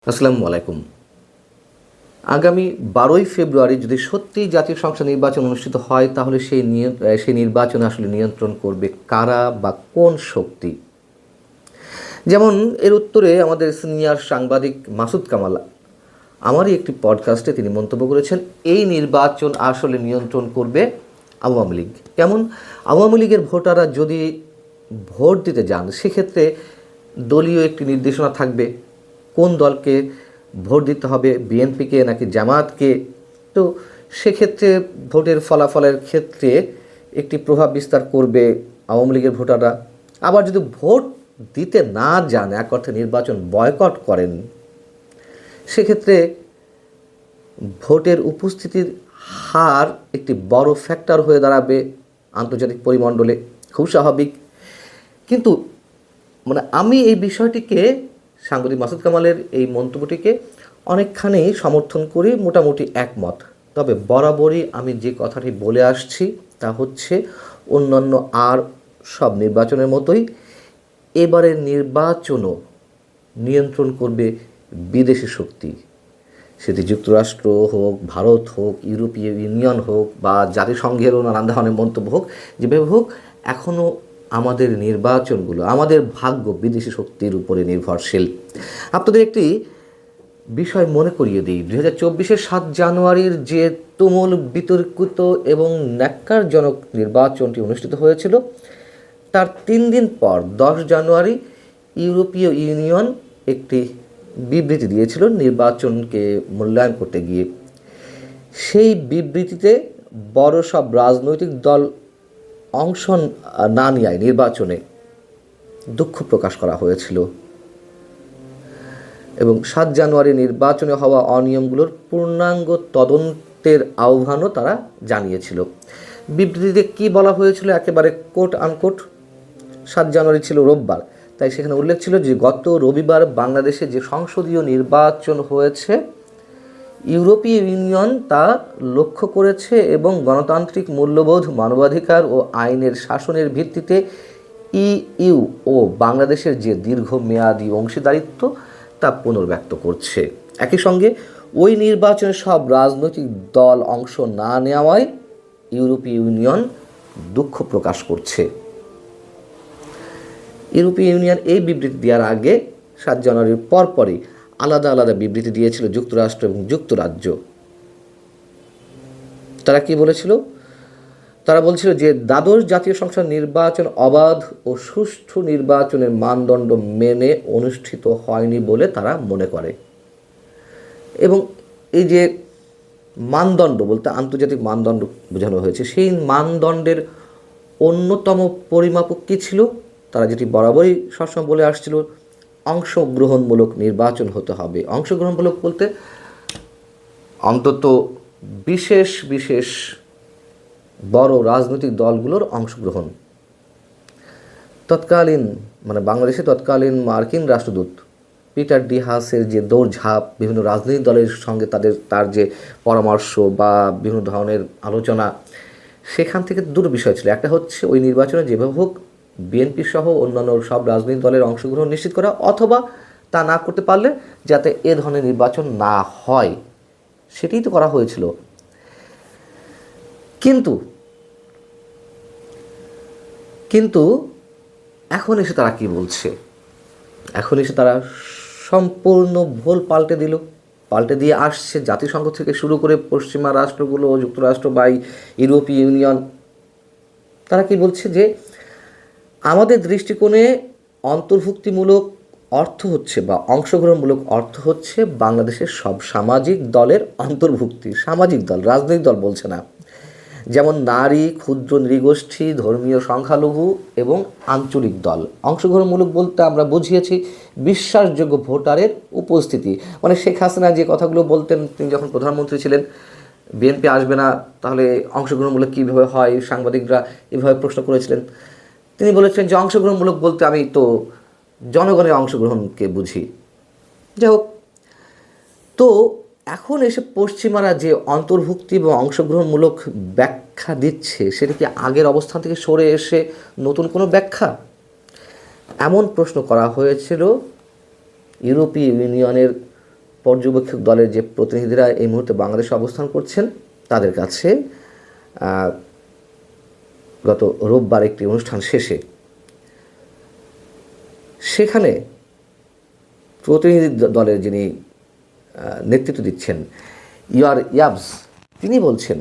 আসসালামু আলাইকুম। আগামী 12ই ফেব্রুয়ারি যদি সত্যিই জাতীয় সংসদ নির্বাচন অনুষ্ঠিত হয়, তাহলে সেই নির্বাচন আসলে নিয়ন্ত্রণ করবে কারা বা কোন শক্তি? যেমন এর উত্তরে আমাদের সিনিয়র সাংবাদিক মাসুদ কামাল আমারই একটি পডকাস্টে তিনি মন্তব্য করেছেন, এই নির্বাচন আসলে নিয়ন্ত্রণ করবে আওয়ামী লীগ। কেমন? আওয়ামী লীগের ভোটাররা যদি ভোট দিতে যান, সেক্ষেত্রে দলীয় একটি নির্দেশনা থাকবে কোন দলকে ভোট দিতে হবে, বিএনপিকে নাকি জামায়াতকে। তো সেক্ষেত্রে ভোটের ফলাফলের ক্ষেত্রে একটি প্রভাব বিস্তার করবে আওয়ামী লীগের ভোটাররা। আবার যদি ভোট দিতে না যান, এক অর্থে নির্বাচন বয়কট করেন, সেক্ষেত্রে ভোটের উপস্থিতির হার একটি বড় ফ্যাক্টর হয়ে দাঁড়াবে আন্তর্জাতিক পরিমণ্ডলে, খুব স্বাভাবিক। কিন্তু আমি এই বিষয়টিকে, সাংবাদিক মাসুদ কামালের এই মন্তব্যটিকে অনেকখানি সমর্থন করি, মোটামুটি একমত। তবে বরাবরই আমি যে কথাটি বলে আসছি তা হচ্ছে, অন্যান্য আর সব নির্বাচনের মতোই এবারের নির্বাচনও নিয়ন্ত্রণ করবে বিদেশি শক্তি। সেটি যুক্তরাষ্ট্র হোক, ভারত হোক, ইউরোপীয় ইউনিয়ন হোক বা জাতিসংঘেরও নানান ধরনের মন্তব্য হোক, যেভাবে হোক, এখনও আমাদের নির্বাচনগুলো, আমাদের ভাগ্য বিদেশি শক্তির উপরে নির্ভরশীল। আপনাদের একটি বিষয় মনে করিয়ে দিই, 2024-এর 7 জানুয়ারির যে তুমুল বিতর্কিত এবং ন্যাক্কারজনক নির্বাচনটি অনুষ্ঠিত হয়েছিল, তার 3 দিন পর 10 জানুয়ারি ইউরোপীয় ইউনিয়ন একটি বিবৃতি দিয়েছিল নির্বাচনকে মূল্যায়ন করতে গিয়ে। সেই বিবৃতিতে বড় সব রাজনৈতিক দল অংশ না নেওয়ায় নির্বাচনে দুঃখ প্রকাশ করা হয়েছিল এবং 7 জানুয়ারি নির্বাচনে হওয়া অনিয়মগুলোর পূর্ণাঙ্গ তদন্তের আহ্বানও তারা জানিয়েছিল। বিবৃতিতে কি বলা হয়েছিল, একেবারে কোট আনকোট, 7 জানুয়ারি ছিল রোববার, তাই সেখানে উল্লেখ ছিল যে গত রবিবার বাংলাদেশে যে সংসদীয় নির্বাচন হয়েছে, ইউরোপীয় ইউনিয়ন তা লক্ষ্য করেছে এবং গণতান্ত্রিক মূল্যবোধ, মানবাধিকার ও আইনের শাসনের ভিত্তিতে ইইউ ও বাংলাদেশের যে দীর্ঘমেয়াদী অংশীদারিত্ব তা পুনর্ব্যক্ত করছে। একই সঙ্গে ওই নির্বাচনে সব রাজনৈতিক দল অংশ না নেওয়ায় ইউরোপীয় ইউনিয়ন দুঃখ প্রকাশ করছে। ইউরোপীয় ইউনিয়ন এই বিবৃতি দেওয়ার আগে 7 জানুয়ারির পরপরই আলাদা আলাদা বিবৃতি দিয়েছিল যুক্তরাষ্ট্র এবং যুক্তরাজ্য। তারা কি বলেছিল? তারা বলছিল যে দ্বাদশ জাতীয় সংসদ নির্বাচন অবাধ ও সুষ্ঠু নির্বাচনের মানদণ্ড মেনে অনুষ্ঠিত হয়নি বলে তারা মনে করে। এবং এই যে মানদণ্ড বলতে আন্তর্জাতিক মানদণ্ড বোঝানো হয়েছে, সেই মানদণ্ডের অন্যতম পরিমাপক কী ছিল? তারা যেটি বরাবরই সবসময় বলে আসছিল, অংশগ্রহণমূলক নির্বাচন হতে হবে। অংশগ্রহণমূলক বলতে অন্তত বিশেষ বিশেষ বড় রাজনৈতিক দলগুলোর অংশগ্রহণ। তৎকালীন বাংলাদেশে তৎকালীন মার্কিন রাষ্ট্রদূত পিটার ডি হাসের যে দৌড়ঝাঁপ, বিভিন্ন রাজনৈতিক দলের সঙ্গে তার যে পরামর্শ বা বিভিন্ন ধরনের আলোচনা, সেখান থেকে দুটো বিষয় ছিল। একটা হচ্ছে ওই নির্বাচনে যেভাবে হোক বিএনপি সহ অন্যান্য সব রাজনৈতিক দলের অংশগ্রহণ নিশ্চিত করা, অথবা তা না করতে পারলে যাতে এ ধরনের নির্বাচন না হয়, সেটাই তো করা হয়েছিল। কিন্তু এখন এসে তারা কি বলছে? এখন এসে তারা সম্পূর্ণ ভুল পাল্টে দিয়ে আসছে। জাতিসংঘ থেকে শুরু করে পশ্চিমা রাষ্ট্রগুলো, যুক্তরাষ্ট্র বা ইউরোপীয় ইউনিয়ন, তারা কি বলছে যে আমাদের দৃষ্টিকোণে অন্তর্ভুক্তিমূলক অর্থ হচ্ছে বা অংশগ্রহণমূলক অর্থ হচ্ছে বাংলাদেশের সব সামাজিক দলের অন্তর্ভুক্তি। সামাজিক দল, রাজনৈতিক দল বলছে না। যেমন নারী, ক্ষুদ্র নৃগোষ্ঠী, ধর্মীয় সংখ্যালঘু এবং আঞ্চলিক দল। অংশগ্রহণমূলক বলতে আমরা বুঝিয়েছি বিশ্বাসযোগ্য ভোটারের উপস্থিতি। শেখ হাসিনা যে কথাগুলো বলতেন তিনি যখন প্রধানমন্ত্রী ছিলেন, বিএনপি আসবে না, তাহলে অংশগ্রহণমূলক কীভাবে হয়, সাংবাদিকরা এভাবে প্রশ্ন করেছিলেন। তিনি বলেছেন যে অংশগ্রহণমূলক বলতে আমি তো জনগণের অংশগ্রহণকে বুঝি। যাই হোক, তো এখন এসে পশ্চিমারা যে অন্তর্ভুক্তি এবং অংশগ্রহণমূলক ব্যাখ্যা দিচ্ছে, সেটা কি আগের অবস্থান থেকে সরে এসে নতুন কোনো ব্যাখ্যা? এমন প্রশ্ন করা হয়েছিল ইউরোপীয় ইউনিয়নের পর্যবেক্ষক দলের যে প্রতিনিধিরা এই মুহূর্তে বাংলাদেশে অবস্থান করছেন তাদের কাছে গত রোববার একটি অনুষ্ঠান শেষে সেখানে প্রতিনিধি দলের যিনি নেতৃত্ব দিচ্ছেন ইয়াবস, তিনি বলছেন,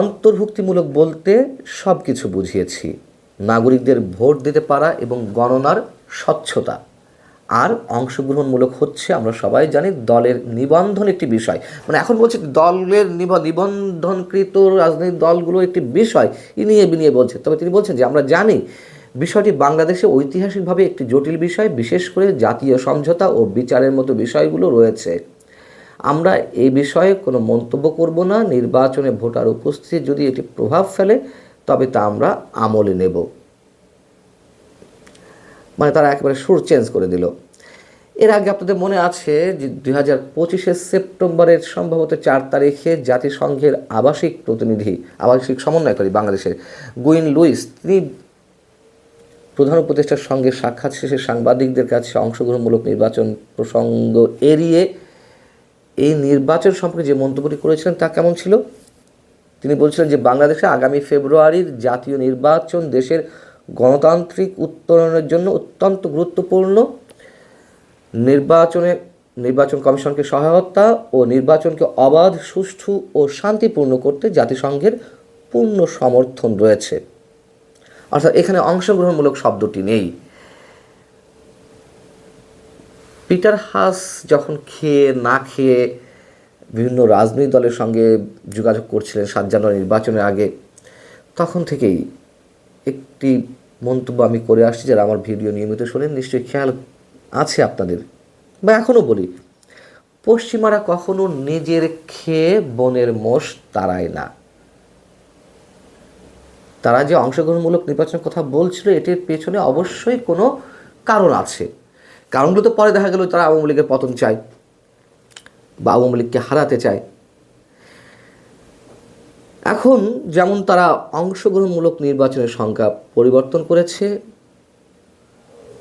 অন্তর্ভুক্তিমূলক বলতে সব কিছু বুঝিয়েছি, নাগরিকদের ভোট দিতে পারা এবং গণনার স্বচ্ছতা। আর অংশগ্রহণমূলক হচ্ছে আমরা সবাই জানি দলের নিবন্ধন একটি বিষয়, মানে এখন বলছে দলের নিবন্ধনকৃত রাজনৈতিক দলগুলো একটি বিষয় নিয়ে বিনিয়ে বলছে। তবে তিনি বলছেন যে আমরা জানি বিষয়টি বাংলাদেশে ঐতিহাসিকভাবে একটি জটিল বিষয়, বিশেষ করে জাতীয় সমঝোতা ও বিচারের মতো বিষয়গুলো রয়েছে। আমরা এই বিষয়ে কোনো মন্তব্য করব না। নির্বাচনে ভোটার উপস্থিতি যদি এটি প্রভাব ফেলে তবে তা আমরা আমলে নেব। মানে তারা একেবারে সুর চেঞ্জ করে দিল। এর আগে আপনাদের মনে আছে যে 2025 সেপ্টেম্বরের সম্ভবত 4 তারিখে জাতিসংঘের আবাসিক সমন্বয়কারী বাংলাদেশের গুইন লুইস, তিনি প্রধান উপদেষ্টার সঙ্গে সাক্ষাৎ শেষে সাংবাদিকদের কাছে অংশগ্রহণমূলক নির্বাচন প্রসঙ্গ এড়িয়ে এই নির্বাচন সম্পর্কে যে মন্তব্যটি করেছিলেন তা কেমন ছিল? তিনি বলছিলেন যে বাংলাদেশে আগামী ফেব্রুয়ারির জাতীয় নির্বাচন দেশের গণতান্ত্রিক উত্তরণের জন্য অত্যন্ত গুরুত্বপূর্ণ। নির্বাচন কমিশনকে সহায়তা ও নির্বাচনকে অবাধ, সুষ্ঠু ও শান্তিপূর্ণ করতে জাতিসংঘের পূর্ণ সমর্থন রয়েছে। অর্থাৎ এখানে অংশগ্রহণমূলক শব্দটি নেই। পিটার হাস যখন না খেয়ে বিভিন্ন রাজনৈতিক দলের সঙ্গে যোগাযোগ করছিলেন 7 জানুয়ারি নির্বাচনের আগে, তখন থেকেই একটি মন্তব্য আমি করে আসছি, যারা আমার ভিডিও নিয়মিত শোনেন নিশ্চয়ই খেয়াল আছে আপনাদের, বা এখনও বলি, পশ্চিমারা কখনো নিজের খেয়ে বনের মোষ তাড়ায় না। তারা যে অংশগ্রহণমূলক নির্বাচনের কথা বলছিল এটির পেছনে অবশ্যই কোনো কারণ আছে। কারণগুলো তো পরে দেখা গেল তারা আওয়ামী লীগের পতন চায় বা আওয়ামী লীগকে হারাতে চায়। এখন যেমন তারা অংশগ্রহণমূলক নির্বাচনের সংখ্যা পরিবর্তন করেছে,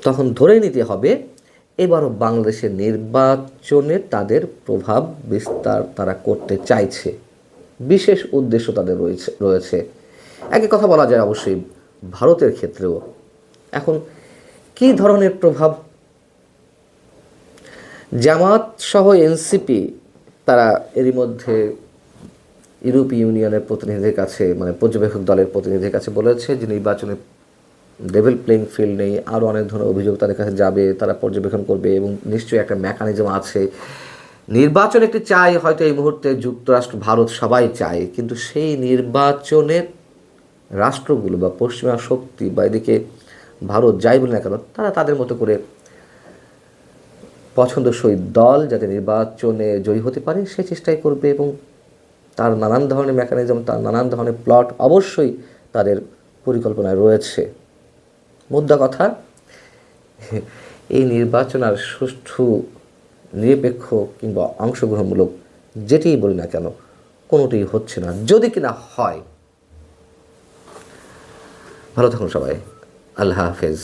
তখন ধরে নিতে হবে এবারও বাংলাদেশের নির্বাচনে তাদের প্রভাব বিস্তার তারা করতে চাইছে, বিশেষ উদ্দেশ্য তাদের রয়েছে। একই কথা বলা যায় অবশ্যই ভারতের ক্ষেত্রেও। এখন কী ধরনের প্রভাব? জামাত সহ এনসিপি তারা এরই মধ্যে ইউরোপীয় ইউনিয়নের প্রতিনিধিদের কাছে, মানে পর্যবেক্ষক দলের প্রতিনিধিদের কাছে বলেছে যে নির্বাচনে লেভেল প্লেইং ফিল্ড নেই, আরও অনেক ধরনের অভিযোগ তাদের কাছে যাবে, তারা পর্যবেক্ষণ করবে এবং নিশ্চয়ই একটা মেকানিজম আছে। নির্বাচন একটি চাই, হয়তো এই মুহূর্তে যুক্তরাষ্ট্র, ভারত সবাই চায়, কিন্তু সেই নির্বাচনের রাষ্ট্রগুলো বা পশ্চিমা শক্তি বা এদিকে ভারত যাই বলে না কেন, তারা তাদের মতো করে পছন্দসই দল যাতে নির্বাচনে জয়ী হতে পারে সে চেষ্টাই করবে, এবং তার নানান ধরনের মেকানিজম, তার নানান ধরনের প্লট অবশ্যই তাদের পরিকল্পনায় রয়েছে। মুদ্রা কথা, এই নির্বাচন আর সুষ্ঠু, নিরপেক্ষ কিংবা অংশগ্রহণমূলক যেটিই বলি না কেন, কোনোটিই হচ্ছে না। যদি কিনা হয়, ভালো থাকুন সবাই। আল্লাহ হাফেজ।